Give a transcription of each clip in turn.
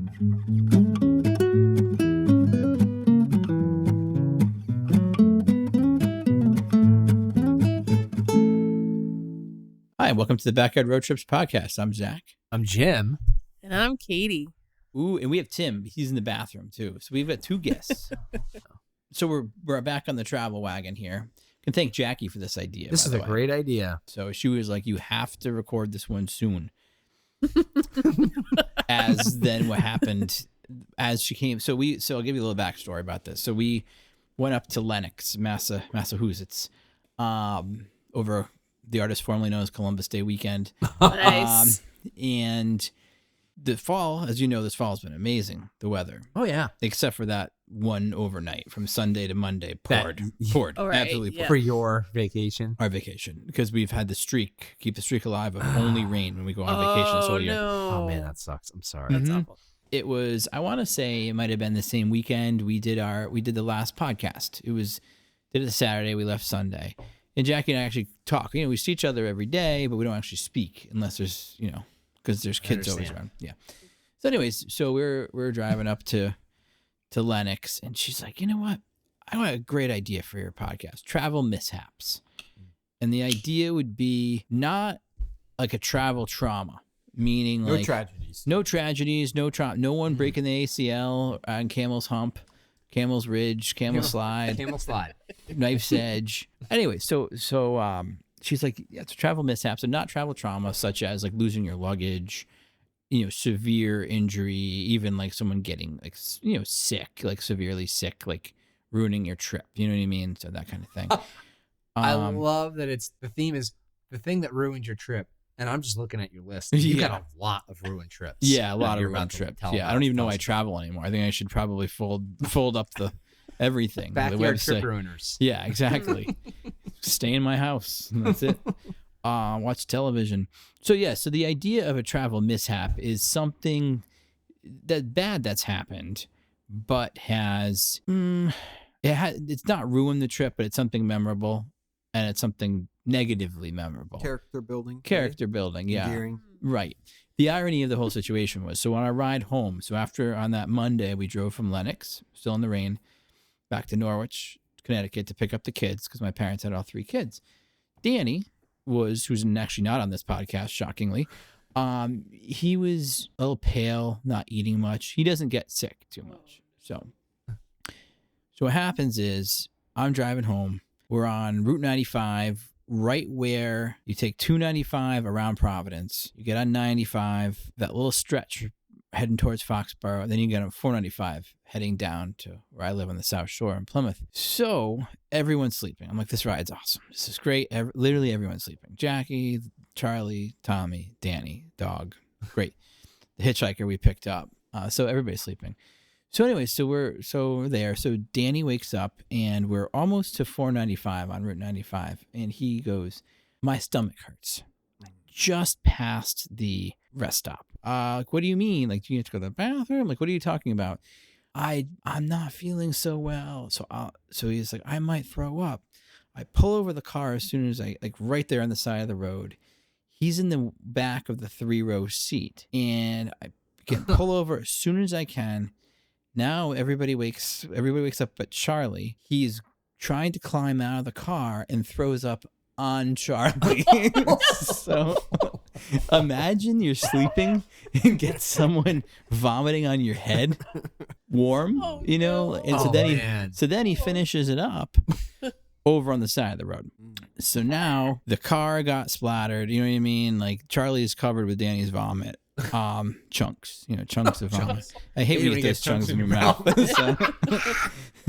Hi, welcome to the Backyard Road Trips podcast. I'm Zack. I'm Jim. And I'm Katie. Ooh, and we have Tim. He's in the bathroom too. So we've got two guests. So we're back on the travel wagon here. Can thank Jackie for this idea. This is a great idea. So she was like, "You have to record this one soon." As then what happened as she came. So I'll give you a little backstory about this. So we went up to Lenox, Massachusetts, over the artist formerly known as Columbus Day weekend. Nice. And the fall, as you know, this fall has been amazing. The weather. Oh, yeah. Except for that one overnight from Sunday to Monday. Poured. All right, Absolutely poured. yeah. For your vacation. Our vacation. Because we've had the streak, keep the streak alive of only rain when we go on vacation this whole year. No. Oh, man, that sucks. I'm sorry. Mhm. That's awful. It was, I want to say it might have been the same weekend we did the last podcast. Did it Saturday, we left Sunday. And Jackie and I actually talk. We see each other every day, but we don't actually speak unless there's, because there's kids always around. Yeah. So anyways, so we're driving up to Lenox, and she's like, you know what? I got a great idea for your podcast, Travel Mishaps. And the idea would be not like a travel trauma, meaning No like tragedies. no tragedies, no one breaking the ACL on Camel's Hump, Camel's Ridge, Camel Slide, Camel slide. Knife's Edge. Anyway, so she's like, yeah, it's travel mishaps and not travel trauma, such as like losing your luggage, severe injury, even like someone getting like, sick, like severely sick, like ruining your trip. You know what I mean? So that kind of thing. I love that the theme is the thing that ruined your trip. And I'm just looking at your list. You got a lot of ruined trips. Yeah, a lot of you're ruined about to trips. tell Yeah, I don't even know why I travel anymore. I think I should probably fold up the everything. Backyard the trip website. ruiners. Yeah, exactly. Stay in my house. And that's it. Watch television. So so the idea of a travel mishap is something that's happened, but has it's not ruined the trip, but it's something memorable, and it's something negatively memorable. Character building. Yeah. Endearing. Right. The irony of the whole situation was, so on our ride home, on that Monday, we drove from Lenox, still in the rain, back to Norwich, Connecticut to pick up the kids because my parents had all three kids. Danny who's actually not on this podcast, shockingly. He was a little pale, not eating much. He doesn't get sick too much. So what happens is I'm driving home. We're on Route 95, right where you take 295 around Providence. You get on 95, that little stretch heading towards Foxborough. Then you get on 495 heading down to where I live on the South Shore in Plymouth. So everyone's sleeping. I'm like, this ride's awesome. This is great. Literally everyone's sleeping. Jackie, Charlie, Tommy, Danny, dog. Great. The hitchhiker we picked up. So everybody's sleeping. So anyway, so we're there. So Danny wakes up and we're almost to 495 on Route 95. And he goes, my stomach hurts. Just past the rest stop. Like, what do you mean? Like, do you have to go to the bathroom? Like, what are you talking about? I'm not feeling so well. So he's like, I might throw up. I pull over the car as soon as right there on the side of the road. He's in the back of the 3-row seat. And I can pull over as soon as I can. Now everybody wakes up but Charlie. He's trying to climb out of the car and throws up on Charlie. So imagine you're sleeping and get someone vomiting on your head warm, and so then he finishes it up over on the side of the road. So now the car got splattered, you know what I mean? Like Charlie is covered with Danny's vomit. Chunks of vomit. I hate when you get those chunks in your mouth.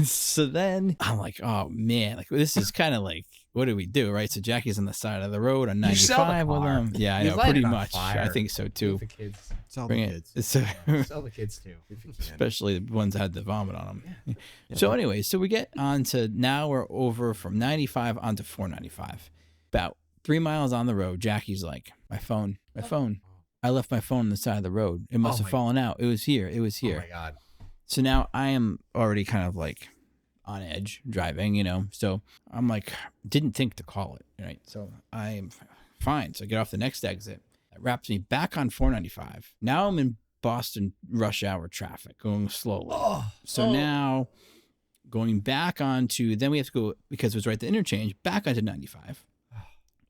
So then I'm like, oh man, like this is kind of like, what do we do, right? So Jackie's on the side of the road on 95 with him. Yeah, I know, pretty much. I think so too. The kids. Sell Bring the it. kids. Sell the kids too. Especially the ones that had the vomit on them. Yeah. So anyway, so we get on to, now we're over from 95 onto 495. About 3 miles on the road, Jackie's like, my phone. I left my phone on the side of the road. It must have fallen out. It was here. Oh my God. So now I am already kind of like on edge driving, So I'm like, didn't think to call it, right? So I am fine. So I get off the next exit. It wraps me back on 495. Now I'm in Boston rush hour traffic going slowly. So Now going back onto, then we have to go, because it was right at the interchange, back onto 95.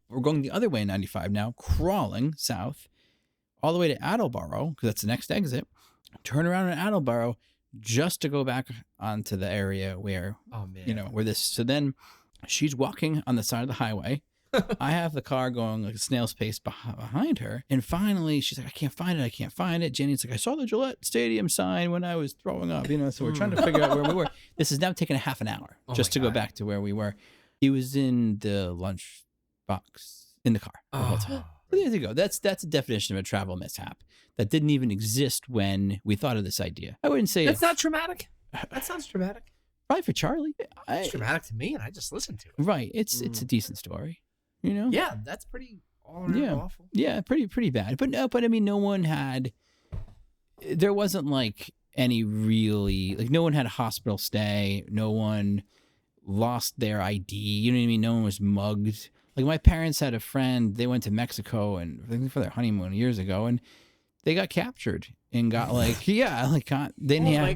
We're going the other way in 95 now, crawling south all the way to Attleboro, because that's the next exit. Turn around in Attleboro just to go back onto the area where, where this. So then she's walking on the side of the highway. I have the car going like a snail's pace behind her. And finally, she's like, I can't find it. Jenny's like, I saw the Gillette Stadium sign when I was throwing up, so we're trying to figure out where we were. This is now taking a half an hour just to go back to where we were. He was in the lunch box in the car the whole time. There you go. That's a definition of a travel mishap that didn't even exist when we thought of this idea. I wouldn't say that's not traumatic. That sounds traumatic. Probably for Charlie. It's traumatic to me, and I just listened to it. Right. It's a decent story. Yeah, that's pretty awful. Yeah, pretty bad. But I mean, no one had. There wasn't like any really no one had a hospital stay. No one lost their ID. You know what I mean? No one was mugged. Like my parents had a friend. They went to Mexico and I think for their honeymoon years ago, and they got captured and got my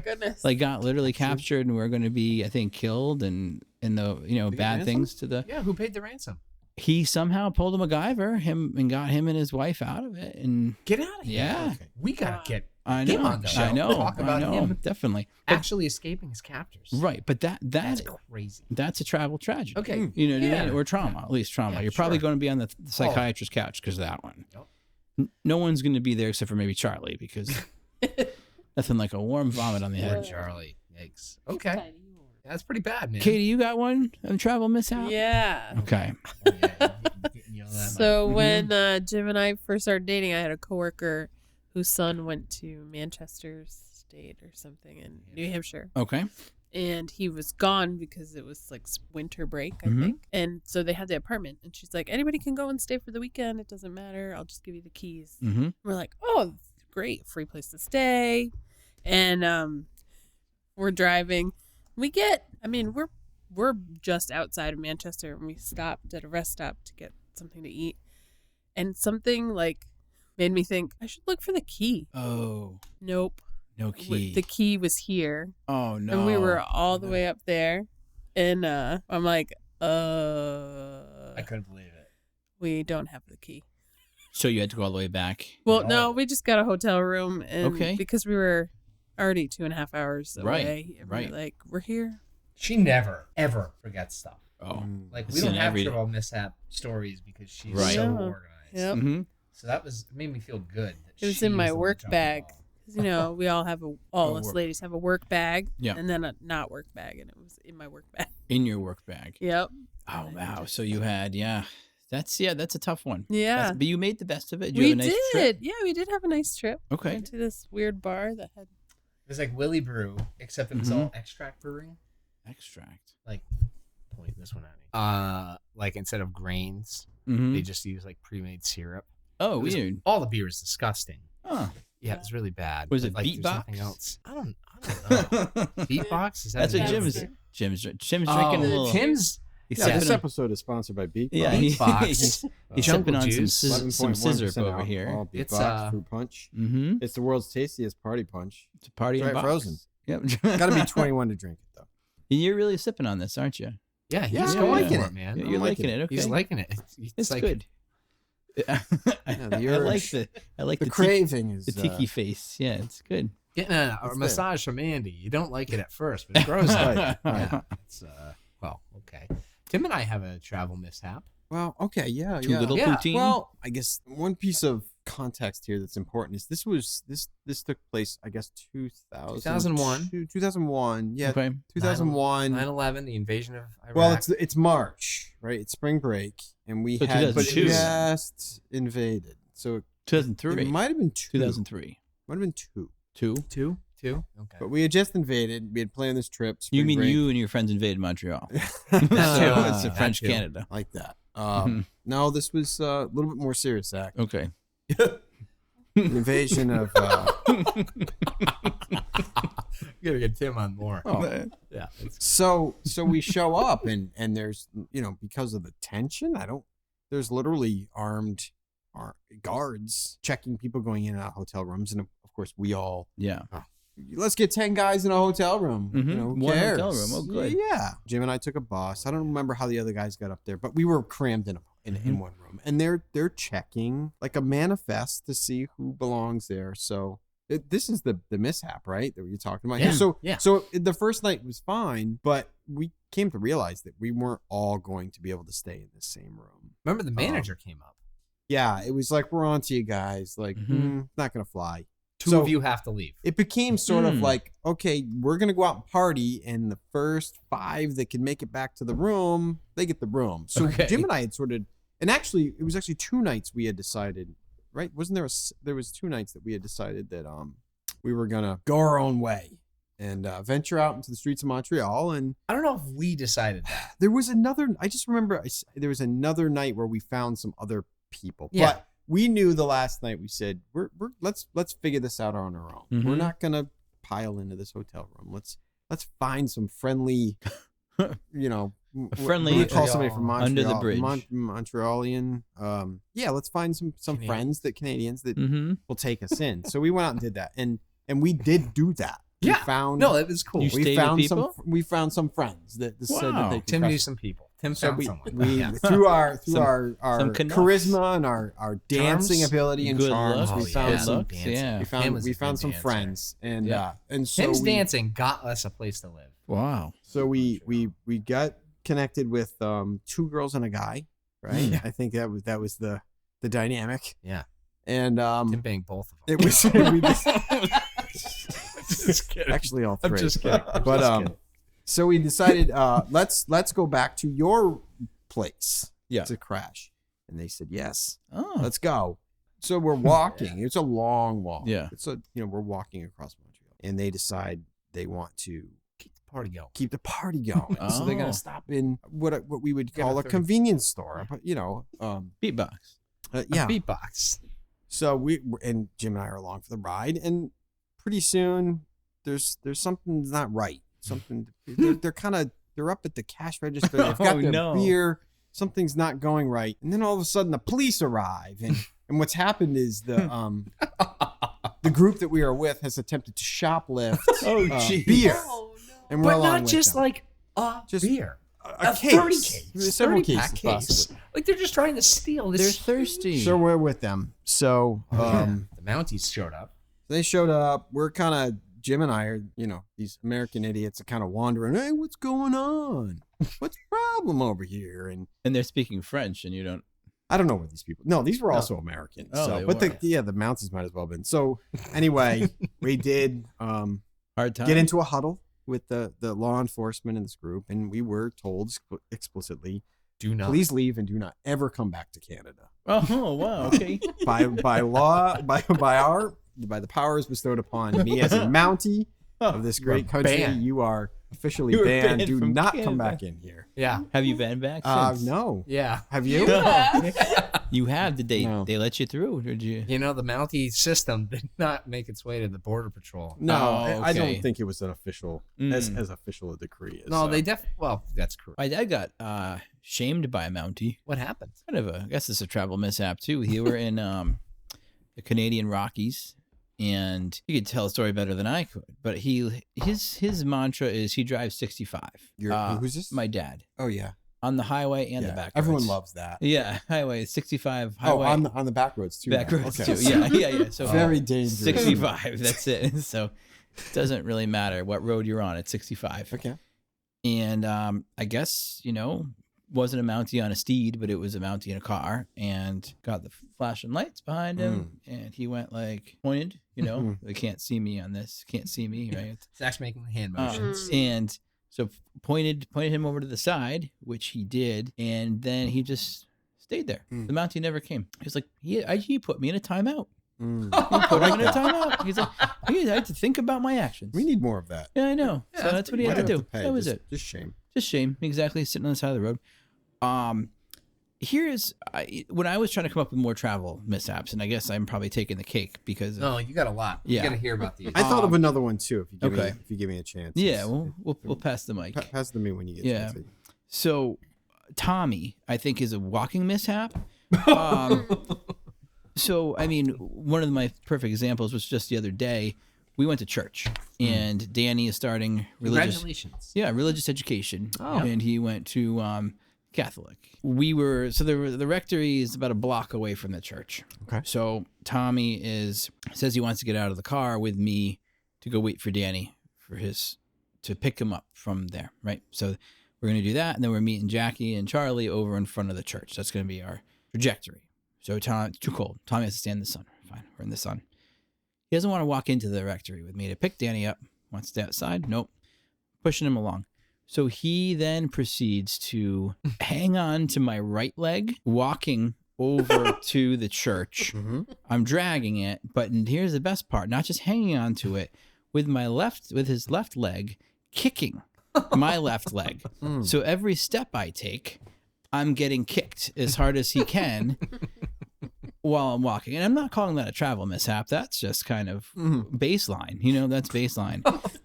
goodness, got literally captured and were going to be, I think, killed and the bad things to the. Who paid the ransom? He somehow pulled a MacGyver and got him and his wife out of it and get out of here. Yeah, okay. We gotta get him on the show. I know. Talk about him definitely actually escaping his captors. Right, but that's crazy. That's a travel tragedy. Okay, what I mean? Or trauma, at least trauma. You're probably going to be on the psychiatrist's couch because of that one. Yep. No one's going to be there except for maybe Charlie because nothing like a warm vomit on the head. Charlie, yikes. Okay. That's pretty bad, man. Katie, you got one? A travel mishap? Yeah. Okay. So when Jim and I first started dating, I had a coworker whose son went to Manchester State or something in New Hampshire. Okay. And he was gone because it was like winter break, I think. And so they had the apartment. And she's like, anybody can go and stay for the weekend. It doesn't matter. I'll just give you the keys. Mm-hmm. We're like, oh, great. Free place to stay. And we're driving. We're just outside of Manchester, and we stopped at a rest stop to get something to eat, and something made me think I should look for the key. Oh, nope, no key. The key was here. Oh no! And we were all the way up there, and I'm like, I couldn't believe it. We don't have the key. So you had to go all the way back. Well, no, we just got a hotel room, and because we were already 2.5 hours away. Right. We're like, we're here. She never, ever forgets stuff. Oh. We don't have travel mishap stories because she's so organized. Yep. Mm-hmm. So it made me feel good. It was in my work bag. Because, we all have all us ladies have a work bag. Yeah. And then a not work bag. And it was in my work bag. In your work bag. Yep. Oh, wow. So you had, that's a tough one. Yeah. But you made the best of it. We did. Yeah, we did have a nice trip. Okay. We went to this weird bar that had. It was like Willy Brew, except it was all extract brewing. Extract. Point this one at me. Instead of grains, they just use pre-made syrup. Oh, weird. All the beer is disgusting. Oh. Yeah, it was really bad. Was it Beatbox? Else. I don't know. Beatbox? Is that That's what Jim's drinking a little. Tim's. This episode is sponsored by Beatbox. Yeah, Beatbox. He's sipping on juice. some scissor over here. Beatbox fruit punch. Mm-hmm. It's the world's tastiest party punch. It's a party in box. Frozen. Yep. Got to be 21 to drink it though. You're really sipping on this, aren't you? Yeah, he's liking it, man. You're liking it. Okay. He's liking it. It's good. I like the craving is the tiki face. Yeah, it's good. Getting a massage from Andy. You don't like it at first, but it grows right. Yeah, it's okay. Tim and I have a travel mishap. Well, okay, yeah, Too little poutine. Well, I guess one piece of context here that's important is this took place, I guess, 2001. 2001, yeah, okay. 2001. 9/11, the invasion of Iraq. Well, it's March, right? It's spring break, and we had just invaded. So 2003. It might have been 2003. Might have been two. Two. Okay. But we had just invaded. We had planned this trip. You mean break. You and your friends invaded Montreal? It's French Canada, like that. No, this was a little bit more serious, Zack. Okay. The invasion of. You gotta get Tim on more. Oh. Yeah. So we show up and there's because of the tension, there's literally armed guards checking people going in and out of hotel rooms, and of course, we all Yeah. let's get 10 guys in a hotel room. Mhm. You know, who One cares? hotel room. Oh, good. Yeah. Jim and I took a bus. I don't remember how the other guys got up there, but we were crammed in one room, and they're checking like a manifest to see who belongs there. So this is the mishap, right? That you're talking about. Yeah. Here. So the first night was fine, but we came to realize that we weren't all going to be able to stay in the same room. Remember the manager came up. Yeah, it was like, we're on to you guys. Like, not gonna fly. Two of you have to leave. It became sort of like, okay, we're going to go out and party, and the first 5 that can make it back to the room, they get the room. So Jim and I had and actually, it was actually 2 nights we had decided, right? Wasn't there was 2 nights that we had decided that we were going to go our own way and venture out into the streets of Montreal. And I don't know if we decided that. there was I just remember there was another night where we found some other people. Yeah. But we knew the last night we said let's figure this out on our own. We're not gonna pile into this hotel room. Let's find some friendly, Friendly. We call somebody from Montreal, under the bridge. Montrealian. Let's find some friends Canadians that will take us in. So we went out and did that, and we did do that. Yeah. It was cool. You stayed with people? We found some friends that said that they could Tim trust knew some people. Tim found someone. We Yeah. through our some charisma and our dancing Charms? ability and Good charms, looks. we found Good some looks, yeah. we found some friends, and so Tim's dancing got us a place to live. Wow. So we got connected with 2 girls and a guy, right? Yeah. I think that was the dynamic. Yeah. And Tim banged both of them. it was we Just kidding. actually all 3. I'm just kidding. But so we decided let's go back to your place to crash, and they said yes. Oh. Let's go. So we're walking. It's a long walk. Yeah. It's we're walking across Montreal, and they decide they want to keep the party going. So they're Oh. gonna stop in what we would call a convenience store, but Beatbox. yeah. Beatbox. So and Jim and I are along for the ride, and pretty soon there's something that's not right. Something they're up at the cash register. They've got their beer. Something's not going right, and then all of a sudden the police arrive, and what's happened is the group that we are with has attempted to shoplift beer, and we're But along not with just them. like Just beer. a case. 30 case. Several 30 pack cases case. possibly. Like they're just trying to steal this. They're thirsty. So we're with them. So The Mounties showed up. they showed up. We're kind of Jim and I are, these American idiots are kind of wandering. Hey, what's going on? What's the problem over here? And And they're speaking French, and you don't. I don't know where these people. No, these were also Americans. Oh, so, they but were. the Mounties might as well have been. So anyway, we did Hard time. get into a huddle with the law enforcement in this group, and we were told explicitly, Do not. please leave and do not ever come back to Canada. Oh wow. Okay. By law, by the powers bestowed upon me as a Mountie of this great country, banned. you are officially You were banned. banned Do from not Canada. come back in here. Yeah. Have you been back since? No. Yeah. Have you? You have. Did they? No. They let you through? Or did you? You know, the Mountie system did not make its way to the Border Patrol. No, Oh, I okay. don't think it was an official as official a decree as. No, they well, that's correct. My dad got shamed by a Mountie. What happened? Kind of I guess it's a travel mishap too. He were in the Canadian Rockies, and you could tell a story better than I could. But his mantra is he drives 65. Who's this? My dad. Oh yeah, On the highway and the back roads. Everyone loves that. Yeah, highway 65 highway. Oh, on the back roads too. back now. roads Okay. too. Yeah. So Very dangerous. 65. That's it. So it doesn't really matter what road you're on. It's 65. Okay. And I guess, wasn't a Mountie on a steed, but it was a Mountie in a car, and got the flashing lights behind him, and he went pointed, they can't see me on this, can't see me, right? Zach's making the hand motions. And so pointed him over to the side, which he did, and then he just stayed there. The Mountie never came. He's like, he put me in a timeout. He put him in a timeout. He's like, I had to think about my actions. We need more of that. Yeah, I know. Yeah, so that's what he Why had to do I do. have pay? That was Just- it. Just shame. Just shame. Exactly. Sitting on the side of the road. When I was trying to come up with more travel mishaps, and I guess I'm probably taking the cake because No, you got a lot. Yeah. You got to hear about these. I thought of another one too. If you give me a chance. yeah, we'll pass the mic. Pass to me when you get. Yeah. a chance. So Tommy, I think, is a walking mishap. So, I mean, one of my perfect examples was just the other day. We went to church, and Danny is starting religious education, and he went to Catholic. The rectory is about a block away from the church. Okay. So Tommy says he wants to get out of the car with me to go wait for Danny to pick him up from there, right? So we're going to do that, and then we're meeting Jackie and Charlie over in front of the church. That's going to be our trajectory. So it's too cold. Tommy has to stand in the sun. Fine, we're in the sun. He doesn't want to walk into the rectory with me to pick Danny up. Wants to stay outside. Nope. Pushing him along. So he then proceeds to hang on to my right leg, walking over to the church. Mm-hmm. I'm dragging it, but here's the best part: not just hanging on to it, with his left leg, kicking my left leg. So every step I take, I'm getting kicked as hard as he can while I'm walking. And I'm not calling that a travel mishap. That's just kind of baseline. That's baseline.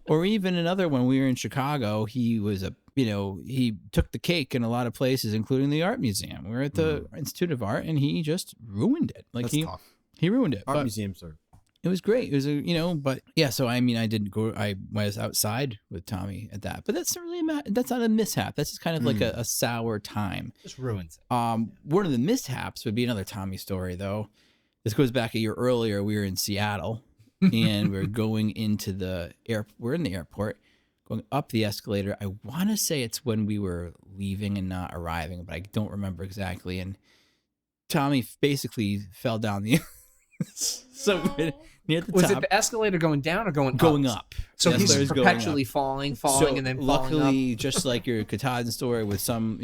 Or even another one, we were in Chicago. He took the cake in a lot of places, including the art museum. We were at the Institute of Art, and he just ruined it. That's tough. He ruined it. Art museums are. It was great. It was but yeah. So I didn't go. I was outside with Tommy at that, but that's not a mishap. That's just kind of like a sour time. Just ruins it. One of the mishaps would be another Tommy story, though. This goes back a year earlier. We were in Seattle, and we were going into the We're in the airport, going up the escalator. I want to say it's when we were leaving and not arriving, but I don't remember exactly. And Tommy basically fell down the. So near the top. Was it the escalator going down or going up? So he's perpetually falling, and then falling luckily, up. Just like your Katahdin story with some,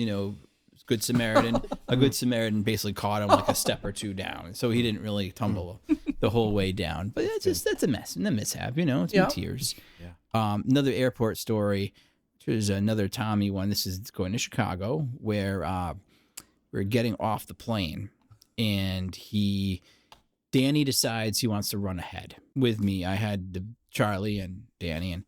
good Samaritan, a good Samaritan basically caught him like a step or two down. So he didn't really tumble the whole way down. But that's a mess and a mishap, it's in tears. Yeah. Another airport story. There's another Tommy one. This is going to Chicago where we're getting off the plane, and Danny decides he wants to run ahead with me. I had Charlie and Danny, and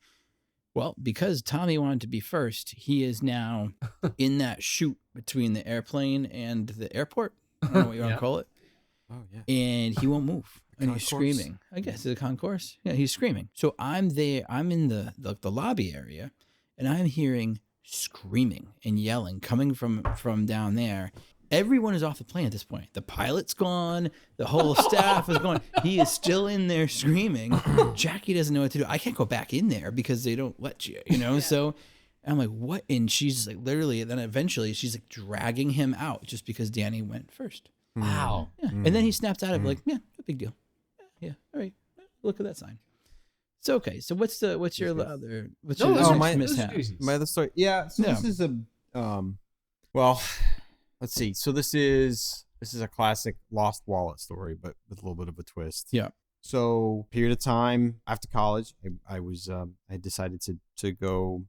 because Tommy wanted to be first, he is now in that chute between the airplane and the airport. I don't know what you want to call it. Oh yeah. And he won't move, and he's screaming. I guess it's a concourse. Yeah, he's screaming. So I'm there. I'm in the lobby area, and I'm hearing screaming and yelling coming from down there. Everyone is off the plane at this point. The pilot's gone. The whole staff is gone. He is still in there screaming. Jackie doesn't know what to do. I can't go back in there because they don't let you, Yeah. So I'm like, what? And she's like, literally, and then eventually she's like dragging him out just because Danny went first. Wow. Yeah. And then he snaps out of like, yeah, no big deal. Yeah. All right. Look at that sign. So, okay. So what's your other, my other story. Yeah. So this is let's see. So this is a classic lost wallet story, but with a little bit of a twist. Yeah. So period of time after college, I decided to go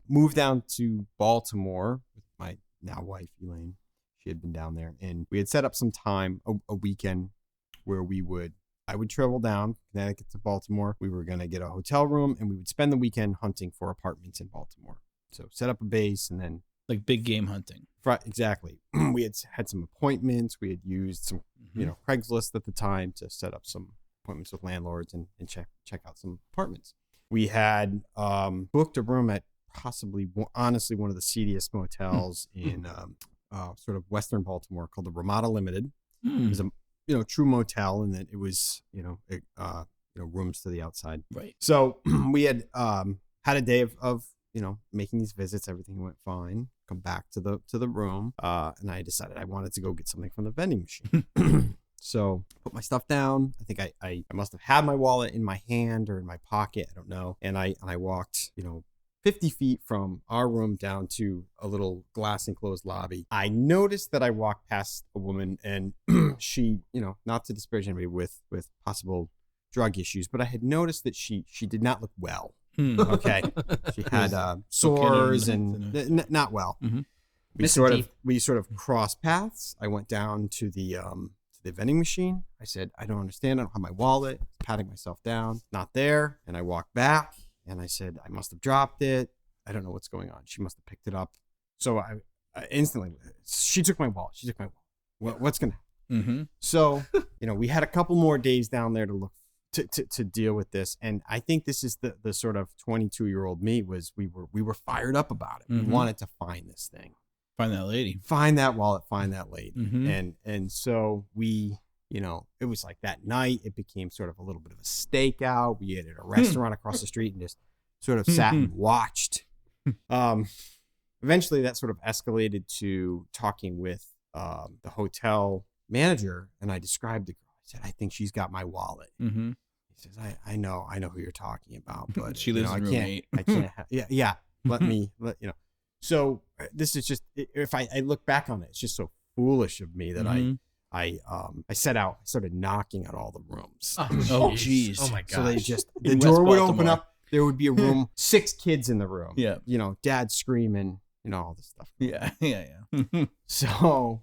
move down to Baltimore with my now wife Elaine. She had been down there, and we had set up some time a weekend where I would travel down Connecticut to Baltimore. We were gonna get a hotel room, and we would spend the weekend hunting for apartments in Baltimore. So set up a base, and then. Like big game hunting. Exactly. We had some appointments. We had used some, Craigslist at the time to set up some appointments with landlords and check out some apartments. We had booked a room at possibly, honestly, one of the seediest motels in sort of Western Baltimore called the Ramada Limited. It was a true motel, and that it was rooms to the outside. Right. So we had had a day of making these visits. Everything went fine. Come back to the room, and I decided I wanted to go get something from the vending machine. So put my stuff down. I think I must have had my wallet in my hand or in my pocket. I don't know. And I walked 50 feet from our room down to a little glass enclosed lobby. I noticed that I walked past a woman, and she, not to disparage anybody with possible drug issues, but I had noticed that she did not look well. Okay. She had sores and not well. Mm-hmm. We sort of crossed paths. I went down to the vending machine. I said, I don't understand. I don't have my wallet. Patting myself down. Not there. And I walked back, and I said, I must have dropped it. I don't know what's going on. She must have picked it up. So I instantly, she took my wallet. What's going to happen? Mm-hmm. So, we had a couple more days down there to look to deal with this. And I think this is the sort of 22-year-old me was we were fired up about it. Mm-hmm. We wanted to find this thing. Find that lady. Find that wallet, find that lady. Mm-hmm. And so we, it was like that night, it became sort of a little bit of a stakeout. We ate at a restaurant across the street and just sort of sat and watched. Eventually that sort of escalated to talking with the hotel manager, and I described the girl. I said, I think she's got my wallet. Mm-hmm. He says, I know who you're talking about, but she lives in room 8. I can't. Yeah. Let me. So this is just, if I look back on it, it's just so foolish of me that I started knocking on all the rooms. Oh geez. Oh my god. So they just the In door West would open Baltimore. up. There would be a room, 6 kids in the room. Yeah. Dad screaming. All this stuff. Yeah. So,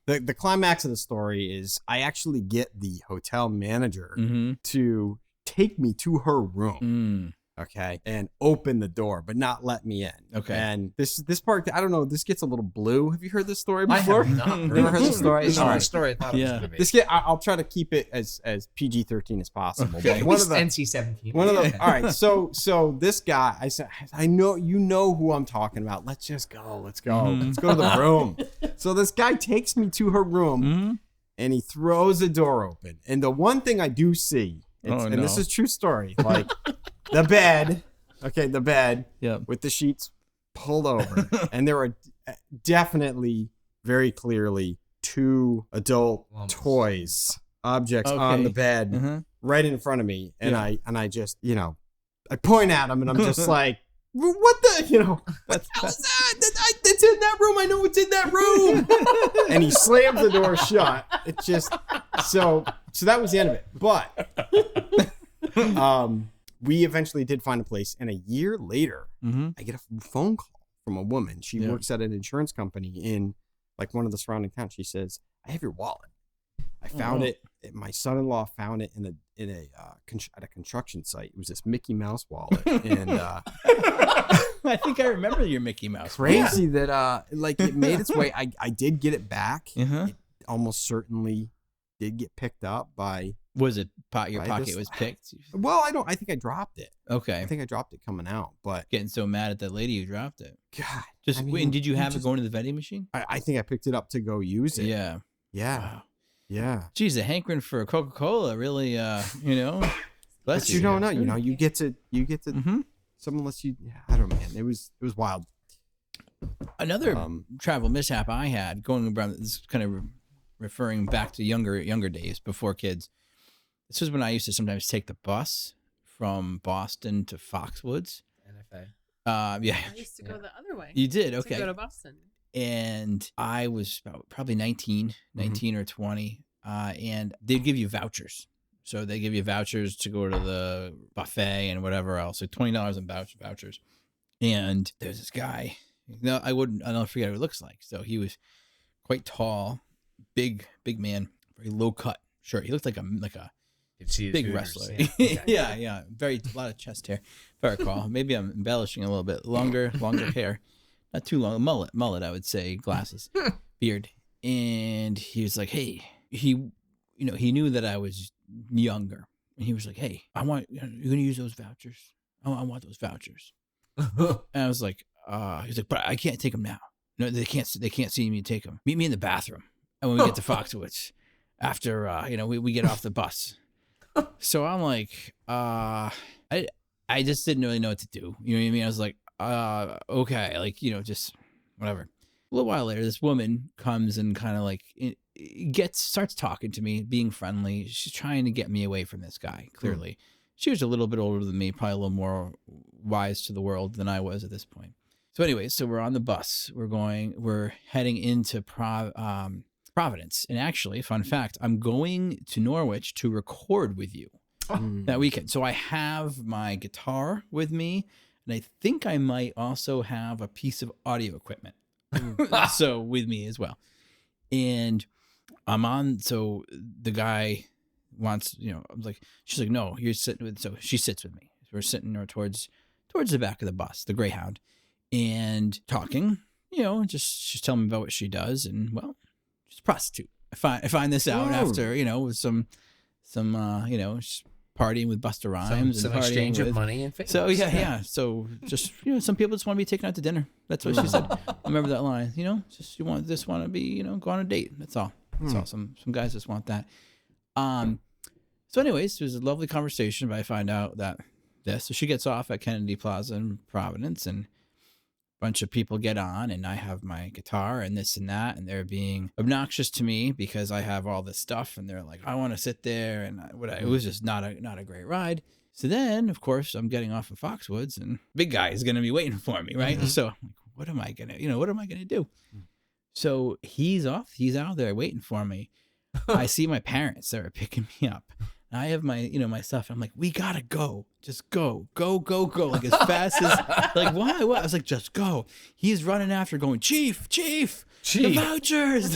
the climax of the story is I actually get the hotel manager to take me to her room. Okay. And open the door, but not let me in. Okay. And this part, I don't know, this gets a little blue. Have you heard this story I before? have not Never heard this story? It's All not a right. story I thought it was Yeah. going to be. I'll try to keep it as PG-13 as possible. Okay. But one of the NC-17. One of the all right, so this guy, I said, I know who I'm talking about. Let's just go. Let's go. Let's go to the room. So this guy takes me to her room and he throws the door open. And the one thing I do see, and this is a true story, like the bed, with the sheets pulled over, and there are definitely, very clearly, 2 adult objects on the bed. Right in front of me, and I just I point at him, and I'm just like, what the what the hell is that? It's in that room. I know it's in that room. And he slams the door shut. It just so that was the end of it. But we eventually did find a place, and a year later, I get a phone call from a woman. She works at an insurance company in like one of the surrounding towns. She says, "I have your wallet. I found it. My son-in-law found it at a construction site. It was this Mickey Mouse wallet, and I think I remember your Mickey Mouse. crazy that it made its way. I did get it back. It almost certainly did get picked up by. Was it your by pocket this- was picked? Well, I think I dropped it. Okay. I think I dropped it coming out, but Getting so mad at that lady who dropped it. God, Just I mean, wait, and did you have it just- going to the vending machine? I think I picked it up to go use it. Yeah. Yeah. Wow. Yeah. Geez, the hankering for a Coca-Cola really, bless But you. you don't know. You get to someone lets you. I don't know, man. It was wild. Another travel mishap I had going around, this is kind of referring back to younger days before kids. This was when I used to sometimes take the bus from Boston to Foxwoods. NFA. Yeah. I used to go the other way. You did? To Okay. go to Boston. And I was probably 19 or 20, and they'd give you vouchers. So they give you vouchers to go to the buffet and whatever else, like $20 in vouchers. And there's this guy. No, I'll forget what he looks like. So he was quite tall, big man, very low cut shirt. He looked like a You'd see his big hooters, wrestler. yeah. Yeah. A lot of chest hair, if I recall. Maybe I'm embellishing a little bit. Longer hair. Not too long. Mullet, I would say. Glasses, beard. And he was like, hey, he knew that I was younger. And he was like, hey, you're going to use those vouchers? I want those vouchers. And I was like, he's like, but I can't take them now. No, they can't see me take them. Meet me in the bathroom. And when we get to Foxwoods, after, we get off the bus. So I'm like, I just didn't really know what to do. You know what I mean? I was like, okay, just whatever. A little while later, this woman comes and kind of starts talking to me, being friendly. She's trying to get me away from this guy, clearly. She was a little bit older than me, probably a little more wise to the world than I was at this point. So anyway, we're on the bus. We're heading into Providence. And actually, fun fact, I'm going to Norwich to record with you that weekend. So I have my guitar with me, and I think I might also have a piece of audio equipment. So with me as well. And so the guy wants, I was like, she's like, no, you're sitting with, so she sits with me. We're sitting towards the back of the bus, the Greyhound, and talking, just she's telling me about what she does. And well, she's a prostitute. I find this out Ooh. after, with some partying with Busta Rhymes Some and partying exchange of with, money and favors. So yeah. So just some people just want to be taken out to dinner. That's what she said. I remember that line. Just you want to be go on a date. That's all. That's all. Some guys just want that. So anyways, it was a lovely conversation. But I find out that so she gets off at Kennedy Plaza in Providence, and a bunch of people get on, and I have my guitar and this and that, and they're being obnoxious to me because I have all this stuff, and they're like, I want to sit there, and it was just not a great ride. So then, of course, I'm getting off of Foxwoods, and big guy is going to be waiting for me, right? Mm-hmm. So I'm like, what am I gonna do? So he's out there waiting for me. I see my parents that are picking me up. I have my, my stuff. I'm like, we gotta go. Just go. Like as fast as, like, why? What? I was like, just go. He's running after going, Chief, the vouchers.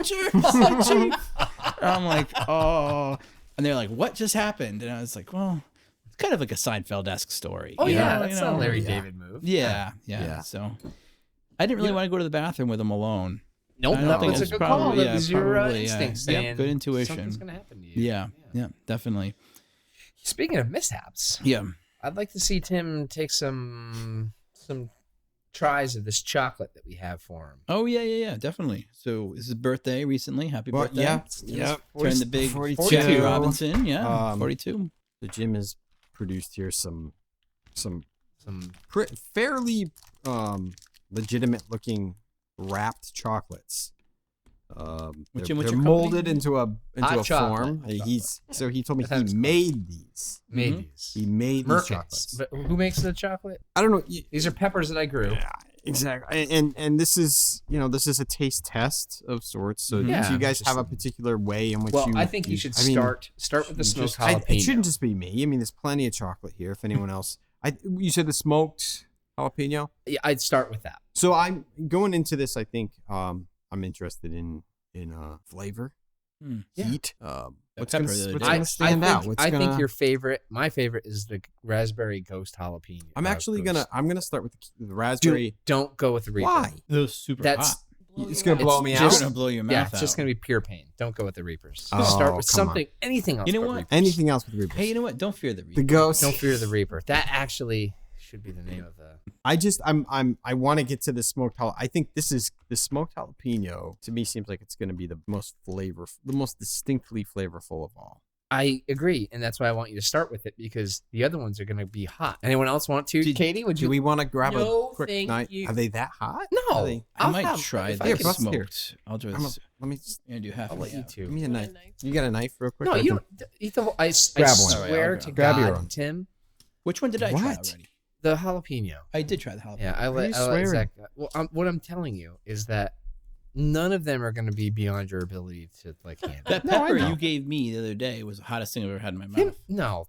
Chief. And I'm like, oh. And they're like, what just happened? And I was like, well, it's kind of like a Seinfeld-esque story. Oh, yeah. That's a Larry David move. Yeah. So I didn't really want to go to the bathroom with him alone. Nope, that was a good call. That was your instincts. Good intuition. Something's going to happen to you. Yeah, definitely. Speaking of mishaps, I'd like to see Tim take some tries of this chocolate that we have for him. Oh, yeah, definitely. So it's his birthday recently. Happy birthday. Yeah. Turned the big Jackie Robinson. Yeah, 42. The Jim has produced here some fairly legitimate looking wrapped chocolates. They're molded into a form. He told me he made these. He made these chocolates. But who makes the chocolate? I don't know. These are peppers that I grew. Yeah, exactly. And this is a taste test of sorts. So do you guys have a particular way in which I think you should start with the smoked jalapeno. It shouldn't just be me. I mean, there's plenty of chocolate here. If anyone else, you said the smoked jalapeno. Yeah, I'd start with that. So I'm going into this. I think I'm interested in flavor, heat. What's going to stand out? I think my favorite is the raspberry ghost jalapeno. I'm gonna start with the raspberry. Don't go with the Reaper. Why? Those super hot. It's gonna blow me out. It's gonna blow your mouth out. It's just gonna be pure pain. Don't go with the Reapers. Start with something, anything else. You know what? Anything else with Reapers. Hey, you know what? Don't fear the Reaper. The ghost. Don't fear the Reaper. That actually should be the name of the. I want to get to the smoked jalapeno. I think the smoked jalapeno to me seems like it's going to be the most distinctly flavorful of all. I agree, and that's why I want you to start with it because the other ones are going to be hot. Anyone else want to? Katie, would you? Do we want to grab No, a quick thank night? you. Are they that hot? No, I might try the smoked. I'll just. Let me. Do half. I'll let you two. Give me a knife. You got a knife real quick? No, you don't. Eat the whole. I swear to grab your God, own. Tim. Which one did I try already? The jalapeno. I did try the jalapeno. Yeah, I let Zack. Well, what I'm telling you is that none of them are going to be beyond your ability to handle. That pepper you gave me the other day was the hottest thing I've ever had in my mouth. No.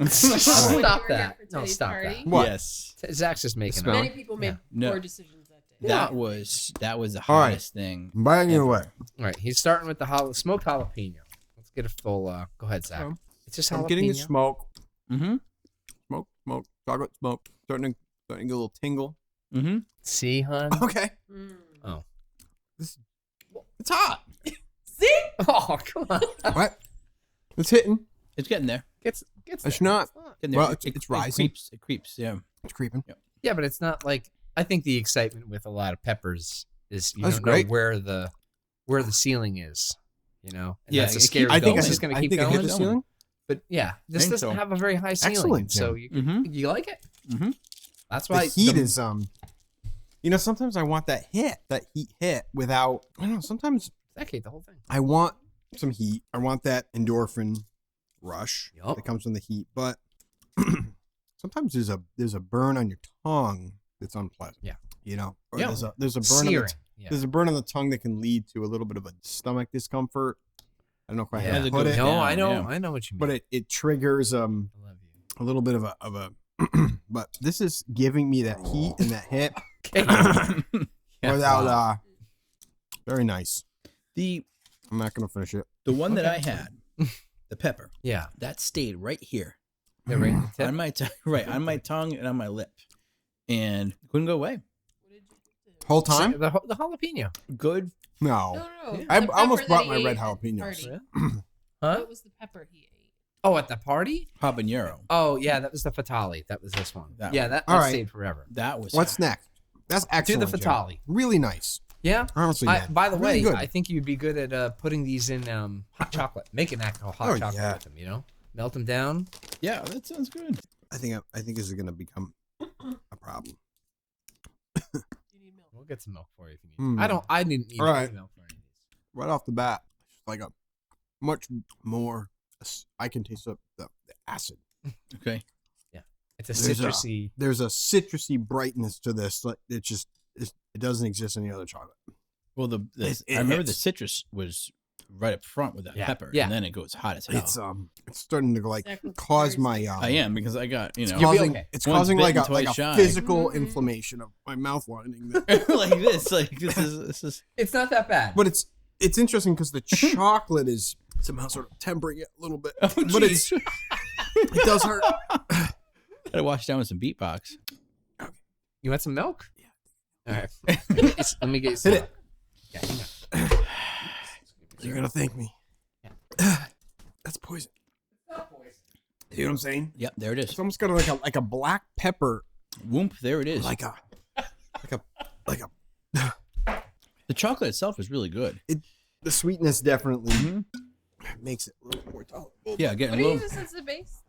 Stop that. No, stop that. What? Yes. Zach's just making it. Many people made poor decisions that day. That was the hottest thing. I'm buying you away. All right, he's starting with the smoked jalapeno. Let's get a full. Go ahead, Zach. It's just jalapeno. I'm getting the smoke. Mm-hmm. Smoke, chocolate smoke. Starting to get a little tingle. Mm-hmm. See, hon? Okay. Oh. It's hot. See? Oh, come on. What? It's hitting. It's getting there. It's It's not. Getting there. Well, it's rising. It creeps. Yeah. It's creeping. Yeah, but it's not like I think the excitement with a lot of peppers is you That's don't great. know where the ceiling is. And Yeah, that's a scary. I think it's just going to keep going. I hit the ceiling. But yeah, this think doesn't so. have a very high ceiling. Excellent, So Tim. you like it? Mm-hmm. That's why The heat is sometimes I want that heat hit without. I don't know. Sometimes Zach ate the whole thing. I want some heat. I want that endorphin rush Yup. that comes from the heat. But sometimes there's a burn on your tongue that's unpleasant. Yeah. Or Yeah. there's a burn. Searing. There's a burn on the tongue that can lead to a little bit of a stomach discomfort. I don't know if I Yeah. have to It put goes it. No, down, I know. yeah. I know what you mean. But it triggers I love you. a little bit of a but this is giving me that heat and that hit without very nice. I'm not gonna finish it. The one that I had, the pepper, Yeah. that stayed right here. Yeah, right. Tip. On my on my tongue and on my lip, and couldn't go away. Whole time? The jalapeno. Good. No. No. I The almost pepper brought that my he red ate at the jalapenos. party. Huh? What was the pepper he ate? Oh, at the party? Habanero. Oh, yeah, that was the fatale. That was this one. That yeah, one. that All right. stayed forever. That was. What's next? That's Do excellent. the Jim. fatale. Really nice. Yeah. Honestly, man. By the Really way, good. I think you'd be good at putting these in hot chocolate. Make an actual hot chocolate yeah. with them, you know? Melt them down. Yeah, that sounds good. I think this is gonna become a problem. You need milk. We'll get some milk for you if you need. Mm. I didn't need All right. any milk for any of these. Right off the bat, it's like a much more. I can taste the acid. Okay. It's a There's citrusy. There's a citrusy brightness to this. Like it doesn't exist in any other chocolate. Well, It I remember the hits. citrus was right up front with that Yeah, pepper, yeah. and then it goes hot as hell. It's starting to like Zach looks cause very my. I am because I got You'll be Causing, okay. It's Once causing like bitten, a twice shy. physical Mhm. inflammation of my mouth lining. like this. Like this is. It's not that bad. But it's interesting because the chocolate is somehow sort of tempering it a little bit. Oh, but it does hurt. Gotta wash down with some beatbox. You want some milk? Yeah. All right. Let me get you some. Hit it. Yeah, hang on. You're gonna thank me. Yeah. That's poison. See what I'm saying? Yep, there it is. It's almost got like a black pepper, Whoomp, there it is. like a. The chocolate itself is really good. The sweetness definitely Mhm. makes it a little more tolerable. Yeah, What getting do a you little. use as the base?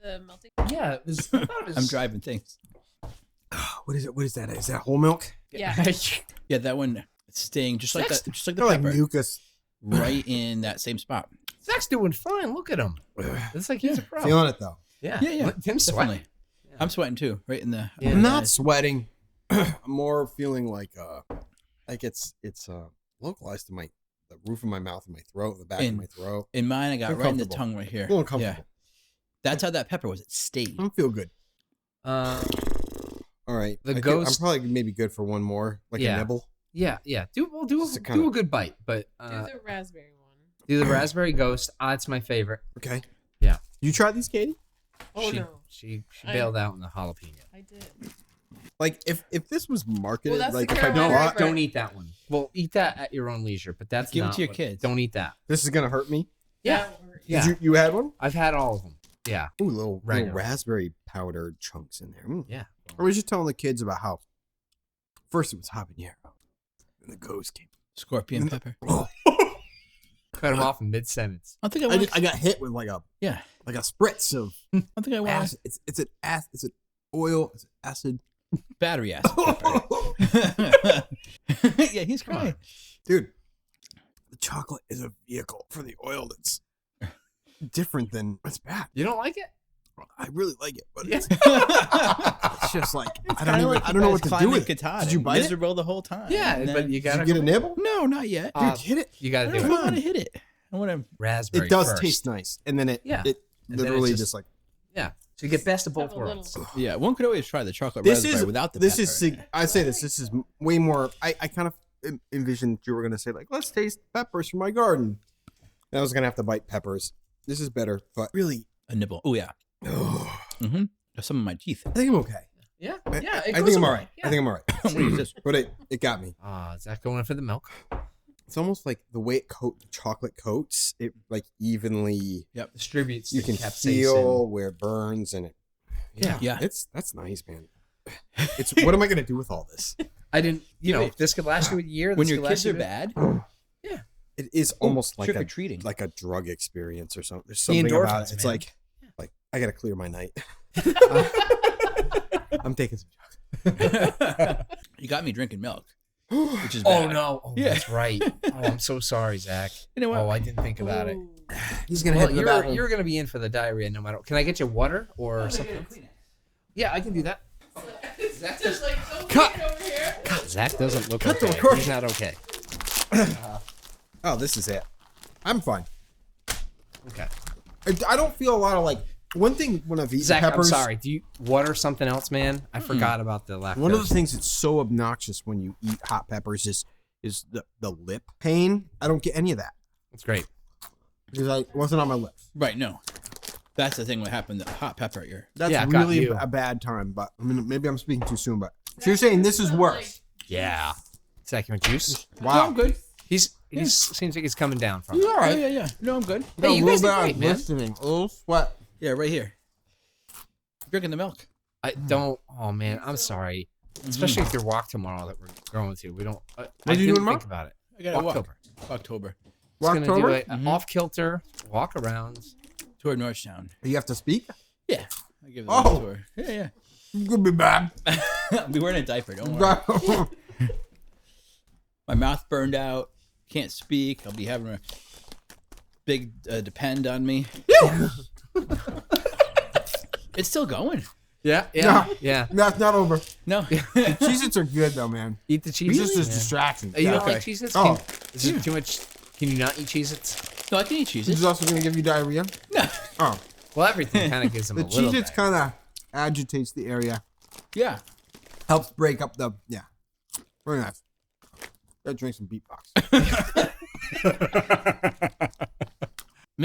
The melting. Yeah, it was, I thought it was- I'm driving things. What is it? What is that? Is that whole milk? Yeah. Yeah, that one it's staying just like Sex- that, just like the They're like pepper, mucus. right in that same spot. Zach's doing fine. Look at him. It's like he's a pro. Feeling it though. Yeah. Yeah. Look, Tim's Definitely. sweating. I'm sweating too, right in the. Yeah. I'm not sweating. I'm more feeling like it's localized to the roof of my mouth and my throat, the back of my throat. In mine, I got right in the Uncomfortable. tongue right here. A little uncomfortable. Yeah, that's how that pepper was. It stayed. I don't feel good. All right. The I think ghost- I'm probably maybe good for one more, like Yeah. a nibble. Yeah. We'll do Just to do kinda- a good bite, but Do the raspberry one. do the raspberry ghost. It's my favorite. Okay. Yeah. You tried these, Katie? Oh she, no, she I- bailed out on the jalapeno. I did. Like if this was marketed, Well, that's like the if I Carolina bought, Reaper. Don't eat that one. Well, eat that at your own leisure, but that's Give it not to your what- kids. Don't eat that. this is gonna hurt me. Yeah. That works. Yeah. Did you had one? I've had all of them. Yeah. Ooh, little Regular. raspberry powder chunks in there. Mm. Yeah. I was just telling the kids about how first it was habanero, and the ghost came. Scorpion pepper. Oh, Cut them off in mid sentence. I don't think I want. I got hit with like a spritz of I don't think I want acid. It's an acid. It's an oil. It's an acid. battery acid pepper. Yeah, he's Come on. crying. Dude, the chocolate is a vehicle for the oil that's different than it's bad. You don't like it? I really like it, but Yeah. it's just like I don't know what to do with it. Did you bite it? miserable the whole time? Yeah, And but then- you Did gotta you get a nibble? No, not yet. Uh, Dude, hit it. You I gotta don't do know it. how to hit it. I want to. Raspberry. It does first. taste nice, and then it Yeah. it And then literally it's just like Yeah. So you get best of both Have a little- worlds. Yeah, one could always try the chocolate this raspberry is without the this pepper. is sig- I say this is way more. I kind of envisioned you were gonna say like let's taste peppers from my garden. And I was gonna have to bite peppers. This is better, but really, a nibble. Oh yeah. Mm-hmm. Some of my teeth. I think I'm okay. Yeah. I- Yeah. I think I'm all right. Yeah. I think I'm all right. What is this? But it got me. Is that going for the milk? It's almost like the way chocolate coats it like evenly. Distributes. You the can capsaicin. feel where it burns and it. Yeah. That's nice, man. It's what am I gonna do with all this? I didn't. You know, Wait. this could last you a year. When this your could kids last are you- bad, It is almost like trick or a treating. like a drug experience or something. There's The something about endorphins, it. It's man. like I gotta clear my night. I'm taking some you got me drinking milk, drugs. which is Oh bad. no! Oh, Yeah. that's right. Oh, I'm so sorry, Zach. You know what? Oh, I didn't think about it. Ooh. He's gonna Well, hit the you're bathroom. you're gonna be in for the diarrhea no matter. Can I get you water or something? Yeah, I can do that. It's just like so Cut. weird over here. Zach doesn't look Cut the okay. recording. He's not okay. Oh, this is it. I'm fine. Okay. I don't feel a lot of like one thing when I've eaten Zach, peppers. I'm sorry. Do you water something else, man? I forgot about the lactose. One of the things that's so obnoxious when you eat hot peppers is the lip pain. I don't get any of that It's great. because it wasn't on my lips. Right, no. That's the thing what happened, the hot pepper here. That's Yeah, it got really you. a bad time. But I mean, maybe I'm speaking too soon. But so you're saying this is worse? Yeah. Zach, you want juice? Wow. No, I'm good. He's seems like he's coming down from it. All right. Yeah. No, I'm good. Hey, you guys are great, man. Listening. A little sweat. Yeah, right here. Drinking the milk. I don't. Oh man, I'm sorry. Especially with your walk tomorrow that we're going to. We don't. I you didn't doing think about it. I got to walk. October. October. It's gonna do an off-kilter walk around Toward Norristown. You have to speak? Yeah. I give them a tour. Yeah. You could be bad. I'll be wearing a diaper. Don't worry. My mouth burned out. Can't speak. I'll be having a big depend on me. It's still going. Yeah. That's not over. No. Cheez-Its are good though, man. Eat the Cheez-Its. Just as distraction. You don't like Cheez-Its? Oh. Is it too much? Can you not eat Cheez-Its? No, I can eat Cheez-Its. This is also going to give you diarrhea? No. Oh. Well, everything kind of gives them The a little Cheez-Its kind of agitates the area. Yeah. Helps break up the... Yeah. Very nice. Gotta drink some beatbox.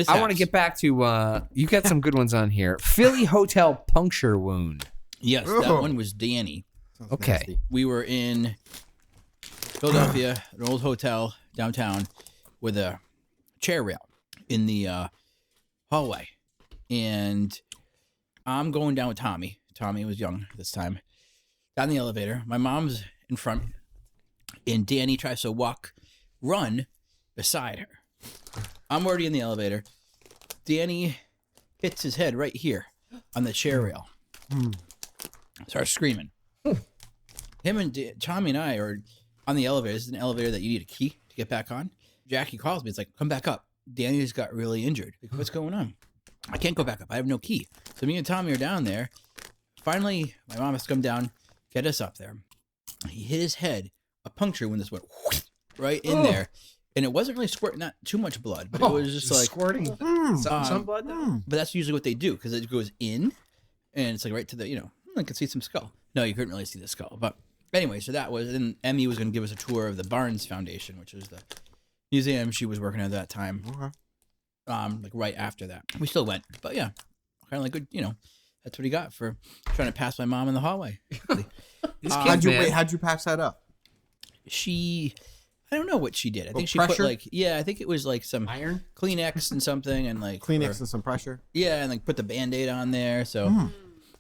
I want to get back to... you got some good ones on here. Philly hotel puncture wound. Yes, that one was Danny. Okay. Nasty. We were in Philadelphia, an old hotel downtown with a chair rail in the hallway. And I'm going down with Tommy. Tommy was young this time. Down the elevator. My mom's in front. And Danny tries to run beside her. I'm already in the elevator. Danny hits his head right here on the chair rail. Starts screaming. Him and Tommy and I are on the elevator. This is an elevator that you need a key to get back on. Jackie calls me. It's like, come back up. Danny just got really injured. Like, what's going on? I can't go back up. I have no key. So me and Tommy are down there. Finally, my mom has to come down, get us up there. He hit his head. A puncture when this went right in there. And it wasn't really squirting, not too much blood, but it was just like squirting some blood. But that's usually what they do because it goes in and it's like right to the, I could see some skull. No, you couldn't really see the skull. But anyway, so that was, and Emmy was going to give us a tour of the Barnes Foundation, which was the museum she was working at that time. Okay. Like right after that. We still went, but yeah, kind of like good, that's what he got for trying to pass my mom in the hallway. How'd you pass that up? I don't know what she did. I think she pressure? put I think it was like some iron, Kleenex and something, and like Kleenex and some pressure. Yeah, and like put the Band-Aid on there. So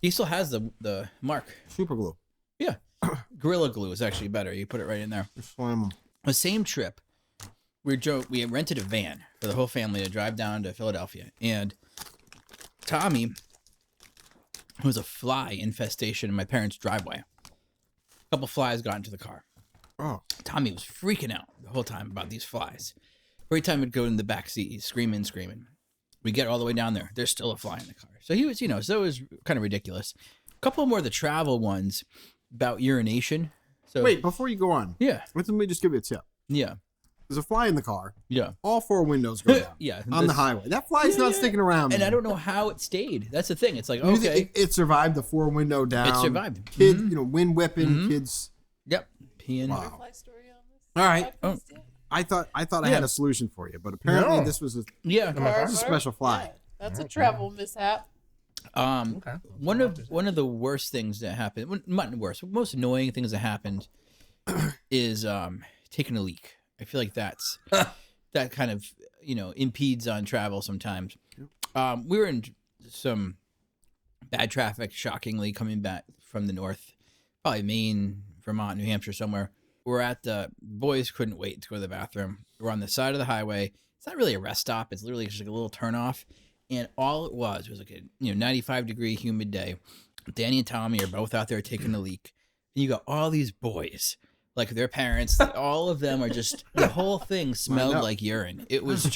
he still has the mark. Super glue. Yeah, Gorilla Glue is actually better. You put it right in there. Just slam them. The same trip, we rented a van for the whole family to drive down to Philadelphia, and Tommy was a fly infestation in my parents' driveway. A couple flies got into the car. Oh. Tommy was freaking out the whole time about these flies. Every time we'd go in the back seat, he's screaming. We get all the way down there. There's still a fly in the car. So he was, so it was kind of ridiculous. A couple more of the travel ones about urination. So wait, before you go on. Yeah. Let me just give you a tip. Yeah. There's a fly in the car. Yeah. All four windows go down. Yeah. On the highway. That fly's not sticking around. And I don't know how it stayed. That's the thing. It's like, okay. It survived the four window down. It survived. Kids, wind whipping, kids. Yep. Peeing. Wow. All right. Oh. I thought I had a solution for you, but apparently this was a special fly. Yeah, that's a travel mishap. Okay. One of the worst things that happened, not worst, most annoying things that happened is taking a leak. I feel like that's that kind of impedes on travel sometimes. We were in some bad traffic, shockingly, coming back from the north, probably Maine, Vermont, New Hampshire, somewhere. We're at the boys couldn't wait to go to the bathroom. We're on the side of the highway. It's not really a rest stop. It's literally just like a little turnoff. And all it was like a 95-degree humid day. Danny and Tommy are both out there taking a leak. And you got all these boys, like their parents, all of them are just, the whole thing smelled like urine. It was